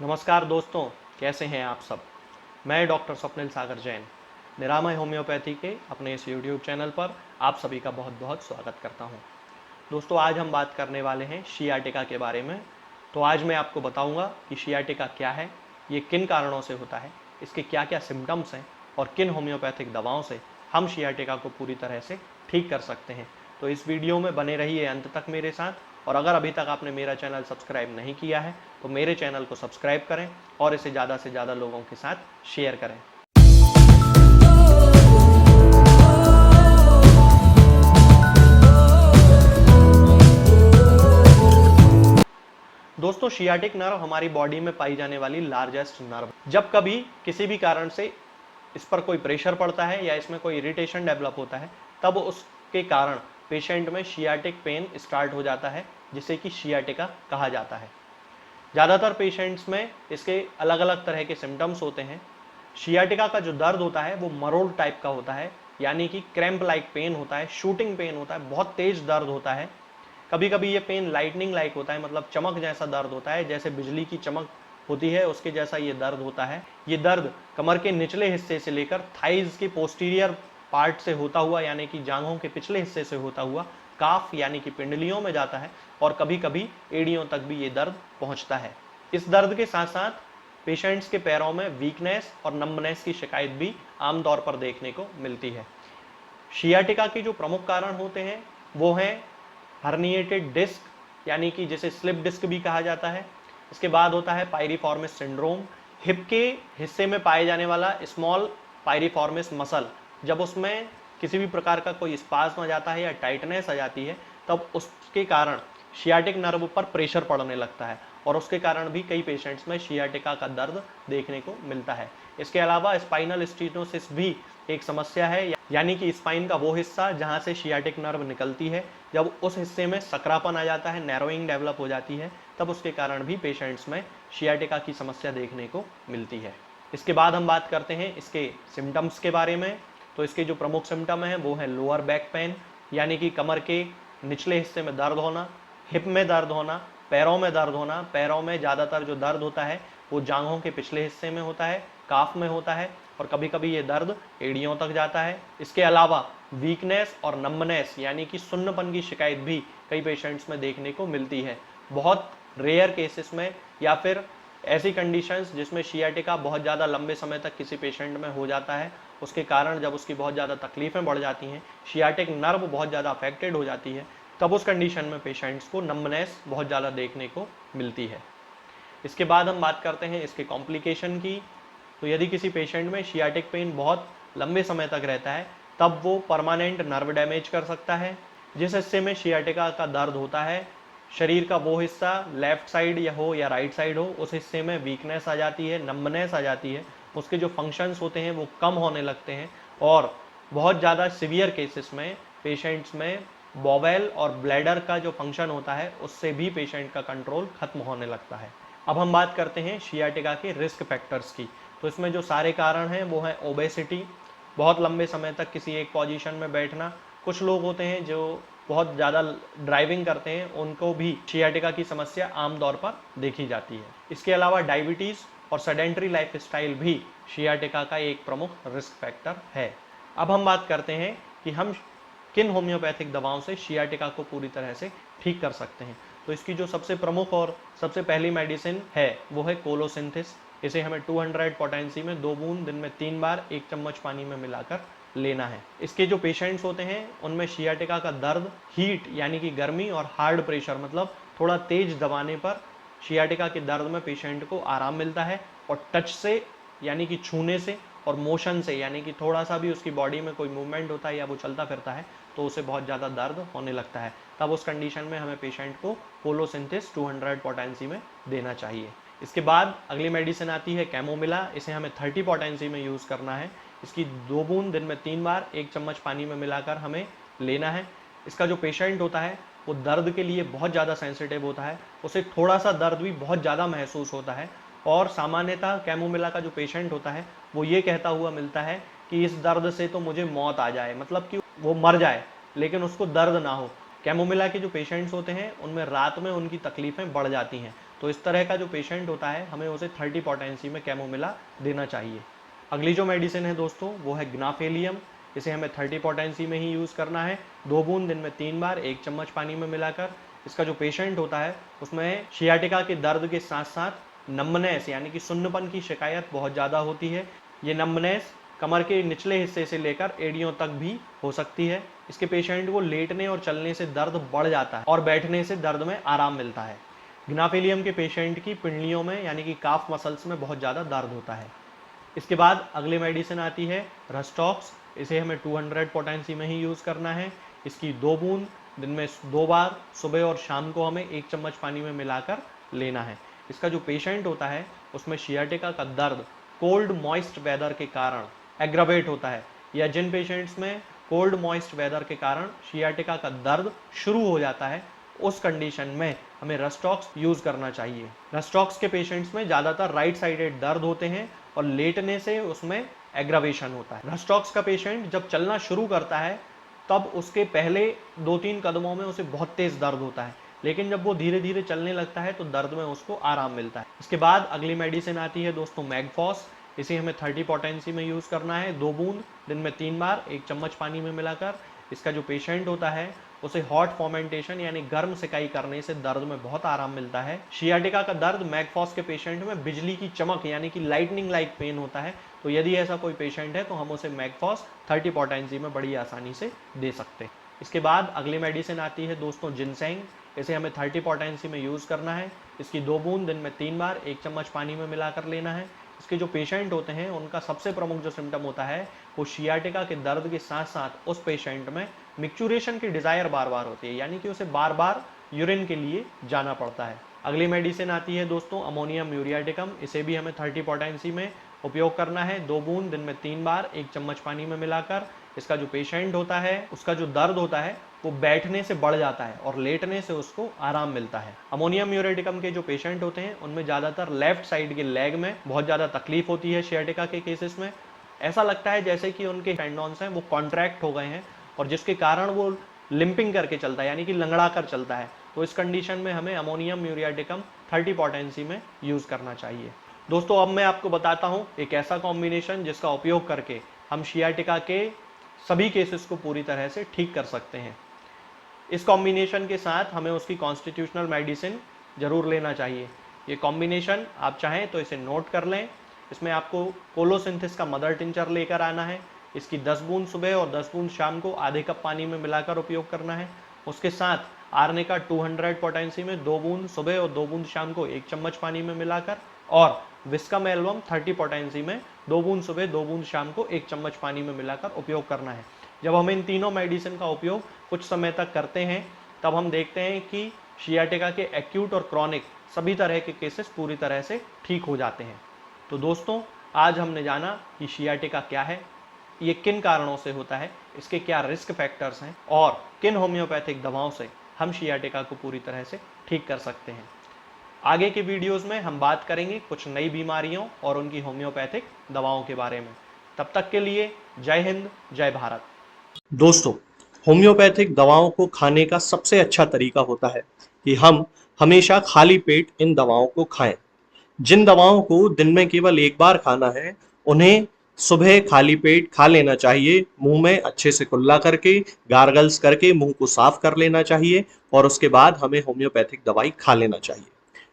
नमस्कार दोस्तों, कैसे हैं आप सब। मैं डॉक्टर स्वप्निल सागर जैन निरामय होम्योपैथी के अपने इस यूट्यूब चैनल पर आप सभी का बहुत बहुत स्वागत करता हूं। दोस्तों, आज हम बात करने वाले हैं शियाटिका के बारे में। तो आज मैं आपको बताऊंगा कि शियाटिका क्या है, ये किन कारणों से होता है, इसके क्या क्या सिम्टम्स हैं और किन होम्योपैथिक दवाओं से हम शियाटिका को पूरी तरह से ठीक कर सकते हैं। तो इस वीडियो में बने रहिए अंत तक मेरे साथ, और अगर अभी तक आपने मेरा चैनल सब्सक्राइब नहीं किया है तो मेरे चैनल को सब्सक्राइब करें और इसे ज़्यादा से ज़्यादा लोगों के साथ शेयर करें। दोस्तों, शियाटिक नर्व हमारी बॉडी में पाई जाने वाली लार्जेस्ट नर्व। जब कभी किसी भी कारण से इस पर कोई प्रेशर पड़ता है या इसमें कोई इरिटेशन डेवलप होता है, तब उसके कारण पेशेंट में शियाटिक पेन स्टार्ट हो जाता है, जिसे कि शियाटिका कहा जाता है। ज़्यादातर पेशेंट्स में इसके अलग अलग तरह के सिम्टम्स होते हैं। शियाटिका का जो दर्द होता है वो मरोड़ टाइप का होता है, यानी कि क्रैम्प लाइक पेन होता है, शूटिंग पेन होता है, बहुत तेज दर्द होता है। कभी कभी ये पेन लाइटनिंग लाइक होता है, मतलब चमक जैसा दर्द होता है, जैसे बिजली की चमक होती है उसके जैसा ये दर्द होता है। ये दर्द कमर के निचले हिस्से से लेकर थाइज के पोस्टीरियर पार्ट से होता हुआ, यानी कि जांघों के पिछले हिस्से से होता हुआ काफ यानी कि पिंडलियों में जाता है, और कभी कभी एड़ियों तक भी ये दर्द पहुंचता है। इस दर्द के साथ साथ पेशेंट्स के पैरों में वीकनेस और नंबनेस की शिकायत भी आमतौर पर देखने को मिलती है। शियाटिका के जो प्रमुख कारण होते हैं वो हैं हर्निएटेड डिस्क, यानी कि जिसे स्लिप डिस्क भी कहा जाता है। इसके बाद होता है पायरिफॉर्मिस सिंड्रोम, हिप के हिस्से में पाए जाने वाला स्मॉल पायरिफॉर्मिस मसल, जब उसमें किसी भी प्रकार का कोई स्पाज्म आ जाता है या टाइटनेस आ जाती है, तब उसके कारण शियाटिक नर्व पर प्रेशर पड़ने लगता है, और उसके कारण भी कई पेशेंट्स में शियाटिका का दर्द देखने को मिलता है। इसके अलावा स्पाइनल स्टीनोसिस भी एक समस्या है, यानी कि स्पाइन का वो हिस्सा जहां से शियाटिक नर्व निकलती है, जब उस हिस्से में सकरापन आ जाता है, नैरोइंग डेवलप हो जाती है, तब उसके कारण भी पेशेंट्स में शियाटिका की समस्या देखने को मिलती है। इसके बाद हम बात करते हैं इसके सिम्टम्स के बारे में। तो इसके जो प्रमुख सिम्टम हैं वो है लोअर बैक पेन, यानी कि कमर के निचले हिस्से में दर्द होना, हिप में दर्द होना, पैरों में दर्द होना। पैरों में ज़्यादातर जो दर्द होता है वो जांघों के पिछले हिस्से में होता है, काफ में होता है, और कभी कभी ये दर्द एड़ियों तक जाता है। इसके अलावा वीकनेस और नंबनेस, यानी कि सुन्नपन की शिकायत भी कई पेशेंट्स में देखने को मिलती है। बहुत रेयर केसेस में, या फिर ऐसी कंडीशंस जिसमें शियाटिका बहुत ज़्यादा लंबे समय तक किसी पेशेंट में हो जाता है, उसके कारण जब उसकी बहुत ज़्यादा तकलीफ़ें बढ़ जाती हैं, शियाटिक नर्व बहुत ज़्यादा अफेक्टेड हो जाती है, तब उस कंडीशन में पेशेंट्स को नंबनेस बहुत ज़्यादा देखने को मिलती है। इसके बाद हम बात करते हैं इसके कॉम्प्लिकेशन की। तो यदि किसी पेशेंट में शियाटिक पेन बहुत लंबे समय तक रहता है, तब वो परमानेंट नर्व डैमेज कर सकता है। जिस हिस्से में शियाटिका का दर्द होता है, शरीर का वो हिस्सा लेफ्ट साइड या हो या राइट साइड हो, उस हिस्से में वीकनेस आ जाती है, नंबनेस आ जाती है, उसके जो फंक्शंस होते हैं वो कम होने लगते हैं, और बहुत ज़्यादा सिवियर केसेस में पेशेंट्स में बॉवेल और ब्लैडर का जो फंक्शन होता है उससे भी पेशेंट का कंट्रोल खत्म होने लगता है। अब हम बात करते हैं शियाटिका के रिस्क फैक्टर्स की। तो इसमें जो सारे कारण हैं वो है ओबेसिटी, बहुत लंबे समय तक किसी एक पोजीशन में बैठना। कुछ लोग होते हैं जो बहुत ज़्यादा ड्राइविंग करते हैं, उनको भी शियाटिका की समस्या आमतौर पर देखी जाती है। इसके अलावा डायबिटीज़ और सेडेंटरी लाइफस्टाइल भी शियाटिका का एक प्रमुख रिस्क फैक्टर है। अब हम बात करते हैं कि हम किन होम्योपैथिक दवाओं से शियाटिका को पूरी तरह से ठीक कर सकते हैं। तो इसकी जो सबसे प्रमुख और सबसे पहली मेडिसिन है वो है कोलोसिंथिस। इसे हमें 200 पोटेंसी में 2 बूंद दिन में 3 बार 1 चम्मच पानी में मिलाकर लेना है। इसके जो पेशेंट्स होते हैं उनमें शियाटिका का दर्द, हीट यानी कि गर्मी, और हार्ड प्रेशर मतलब थोड़ा तेज दबाने पर शियाटिका के दर्द में पेशेंट को आराम मिलता है, और टच से यानी कि छूने से और मोशन से, यानी कि थोड़ा सा भी उसकी बॉडी में कोई मूवमेंट होता है या वो चलता फिरता है तो उसे बहुत ज़्यादा दर्द होने लगता है। तब उस कंडीशन में हमें पेशेंट को कोलोसिंथिस 200 पोटेंसी में देना चाहिए। इसके बाद अगली मेडिसिन आती है कैमोमिला। इसे हमें 30 पोटेंसी में यूज़ करना है। इसकी 2 बूंद दिन में 3 बार 1 चम्मच पानी में मिलाकर हमें लेना है। इसका जो पेशेंट होता है वो दर्द के लिए बहुत ज़्यादा सेंसिटिव होता है, उसे थोड़ा सा दर्द भी बहुत ज़्यादा महसूस होता है, और सामान्यतः कैमोमिला का जो पेशेंट होता है वो ये कहता हुआ मिलता है कि इस दर्द से तो मुझे मौत आ जाए, मतलब कि वो मर जाए लेकिन उसको दर्द ना हो। कैमोमिला के जो पेशेंट्स होते हैं उनमें रात में उनकी तकलीफ़ें बढ़ जाती हैं, तो इस तरह का जो पेशेंट होता है हमें उसे 30 पोटेंसी में कैमोमिला देना चाहिए। अगली जो मेडिसिन है दोस्तों वो है ग्नाफेलियम। इसे हमें 30 पोटेंसी में ही यूज़ करना है। 2 बूंद दिन में 3 बार 1 चम्मच पानी में मिलाकर। इसका जो पेशेंट होता है उसमें शियाटिका के दर्द के साथ साथ नम्बनेस यानी कि सुन्नपन की शिकायत बहुत ज़्यादा होती है। ये नम्बनेस कमर के निचले हिस्से से लेकर एड़ियों तक भी हो सकती है। इसके पेशेंट को लेटने और चलने से दर्द बढ़ जाता है और बैठने से दर्द में आराम मिलता है। ग्नाफेलियम के पेशेंट की पिंडलियों में यानी कि काफ मसल्स में बहुत ज़्यादा दर्द होता है। इसके बाद अगली मेडिसिन आती है रस्टॉक्स। इसे हमें 200 पोटेंसी में ही यूज़ करना है। इसकी 2 बूंद दिन में 2 बार सुबह और शाम को हमें 1 चम्मच पानी में मिलाकर लेना है। इसका जो पेशेंट होता है उसमें शियाटिका का दर्द कोल्ड मॉइस्ट वेदर के कारण एग्रावेट होता है, या जिन पेशेंट्स में कोल्ड मॉइस्ट वेदर के कारण शियाटिका का दर्द शुरू हो जाता है, उस कंडीशन में हमें रस्टॉक्स यूज़ करना चाहिए। रस्टॉक्स के पेशेंट्स में ज़्यादातर राइट साइडेड दर्द होते हैं और लेटने से उसमें एग्रावेशन होता है। रस्टॉक्स का पेशेंट जब चलना शुरू करता है तब उसके पहले 2-3 कदमों में उसे बहुत तेज़ दर्द होता है, लेकिन जब वो धीरे धीरे चलने लगता है तो दर्द में उसको आराम मिलता है। इसके बाद अगली मेडिसिन आती है दोस्तों मैगफॉस। इसे हमें 30 पोटेंसी में यूज़ करना है। 2 बूंद दिन में 3 बार 1 चम्मच पानी में मिलाकर। इसका जो पेशेंट होता है उसे हॉट फॉर्मेंटेशन यानी गर्म सिकाई करने से दर्द में बहुत आराम मिलता है। शियाटिका का दर्द मैगफॉस के पेशेंट में बिजली की चमक यानी कि लाइटनिंग लाइक पेन होता है, तो यदि ऐसा कोई पेशेंट है तो हम उसे मैगफॉस 30 पोटेंसी में बड़ी आसानी से दे सकते हैं। इसके बाद अगली मेडिसिन आती है दोस्तों जिनसेंग। इसे हमें 30 पोटेंसी में यूज़ करना है। इसकी 2 बूंद दिन में 3 बार 1 चम्मच पानी में मिलाकर लेना है। इसके जो पेशेंट होते हैं उनका सबसे प्रमुख जो सिम्टम होता है वो शियाटिका के दर्द के साथ साथ उस पेशेंट में मिक्चुरेशन की डिज़ायर बार बार होती है, यानी कि उसे बार बार यूरिन के लिए जाना पड़ता है। अगली मेडिसिन आती है दोस्तों अमोनियम म्यूरियाटिकम। इसे भी हमें 30 पोटेंसी में उपयोग करना है। 2 बूंद दिन में 3 बार 1 चम्मच पानी में मिलाकर। इसका जो पेशेंट होता है उसका जो दर्द होता है वो बैठने से बढ़ जाता है और लेटने से उसको आराम मिलता है। अमोनियम म्यूरियाटिकम के जो पेशेंट होते हैं उनमें ज़्यादातर लेफ्ट साइड के लेग में बहुत ज़्यादा तकलीफ होती है। शियाटिका के केसेस में ऐसा लगता है जैसे कि उनके टेंडॉन्स हैं वो कॉन्ट्रैक्ट हो गए हैं और जिसके कारण वो लिंपिंग करके चलता है यानी कि लंगड़ा कर चलता है। तो इस कंडीशन में हमें अमोनियम म्यूरियाटिकम 30 पोटेंसी में यूज़ करना चाहिए। दोस्तों अब मैं आपको बताता हूँ एक ऐसा कॉम्बिनेशन जिसका उपयोग करके हम शियाटिका के सभी केसेस को पूरी तरह से ठीक कर सकते हैं। इस कॉम्बिनेशन के साथ हमें उसकी कॉन्स्टिट्यूशनल मेडिसिन जरूर लेना चाहिए। ये कॉम्बिनेशन आप चाहें तो इसे नोट कर लें। इसमें आपको कोलोसिंथिस का मदर टिंचर लेकर आना है। इसकी 10 बूंद सुबह और 10 बूंद शाम को आधे कप पानी में मिलाकर उपयोग करना है। उसके साथ आर्निका 200 पोटेंसी में 2 बूंद सुबह और 2 बूंद शाम को 1 चम्मच पानी में मिलाकर, और विस्कम एल्बम 30 पोटेंसी में 2 बूंद सुबह 2 बूंद शाम को 1 चम्मच पानी में मिलाकर उपयोग करना है। जब हम इन तीनों मेडिसिन का उपयोग कुछ समय तक करते हैं तब हम देखते हैं कि शियाटिका के एक्यूट और क्रॉनिक सभी तरह के केसेस पूरी तरह से ठीक हो जाते हैं। तो दोस्तों आज हमने जाना कि शियाटिका क्या है, ये किन कारणों से होता है, इसके क्या रिस्क फैक्टर्स हैं और किन होम्योपैथिक दवाओं से हम शियाटिका को पूरी तरह से ठीक कर सकते हैं। आगे के वीडियोस में हम बात करेंगे कुछ नई बीमारियों और उनकी होम्योपैथिक दवाओं के बारे में। तब तक के लिए जय हिंद, जय भारत। दोस्तों होम्योपैथिक दवाओं को खाने का सबसे अच्छा तरीका होता है कि हम हमेशा खाली पेट इन दवाओं को खाएं। जिन दवाओं को दिन में केवल एक बार खाना है उन्हें सुबह खाली पेट खा लेना चाहिए। मुंह में अच्छे से कुल्ला करके, गार्गल्स करके मुंह को साफ कर लेना चाहिए और उसके बाद हमें होम्योपैथिक दवाई खा लेना चाहिए।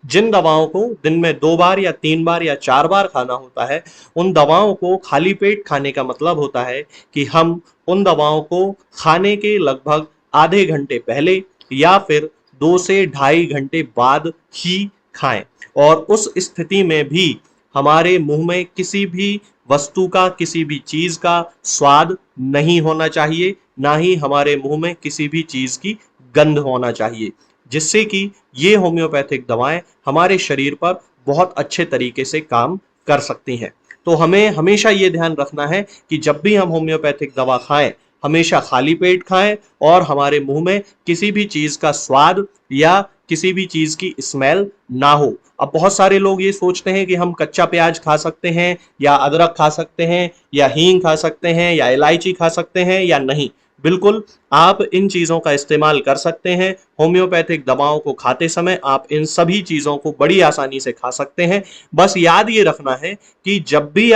जिन दवाओं को दिन में 2 बार या 3 बार या 4 बार खाना होता है उन दवाओं को खाली पेट खाने का मतलब होता है कि हम उन दवाओं को खाने के लगभग आधे घंटे पहले या फिर 2 से 2.5 घंटे बाद ही खाएं, और उस स्थिति में भी हमारे मुंह में किसी भी वस्तु का, किसी भी चीज का स्वाद नहीं होना चाहिए, ना ही हमारे मुंह में किसी भी चीज की गंध होना चाहिए, जिससे कि ये होम्योपैथिक दवाएं हमारे शरीर पर बहुत अच्छे तरीके से काम कर सकती हैं। तो हमें हमेशा ये ध्यान रखना है कि जब भी हम होम्योपैथिक दवा खाएं हमेशा खाली पेट खाएं और हमारे मुंह में किसी भी चीज का स्वाद या किसी भी चीज की स्मेल ना हो। अब बहुत सारे लोग ये सोचते हैं कि हम कच्चा प्याज खा सकते हैं या अदरक खा सकते हैं या हींग खा सकते हैं या इलायची खा सकते हैं या नहीं। बिल्कुल आप इन चीज़ों का इस्तेमाल कर सकते हैं। होम्योपैथिक दवाओं को खाते समय आप इन सभी चीज़ों को बड़ी आसानी से खा सकते हैं। बस याद ये रखना है कि जब भी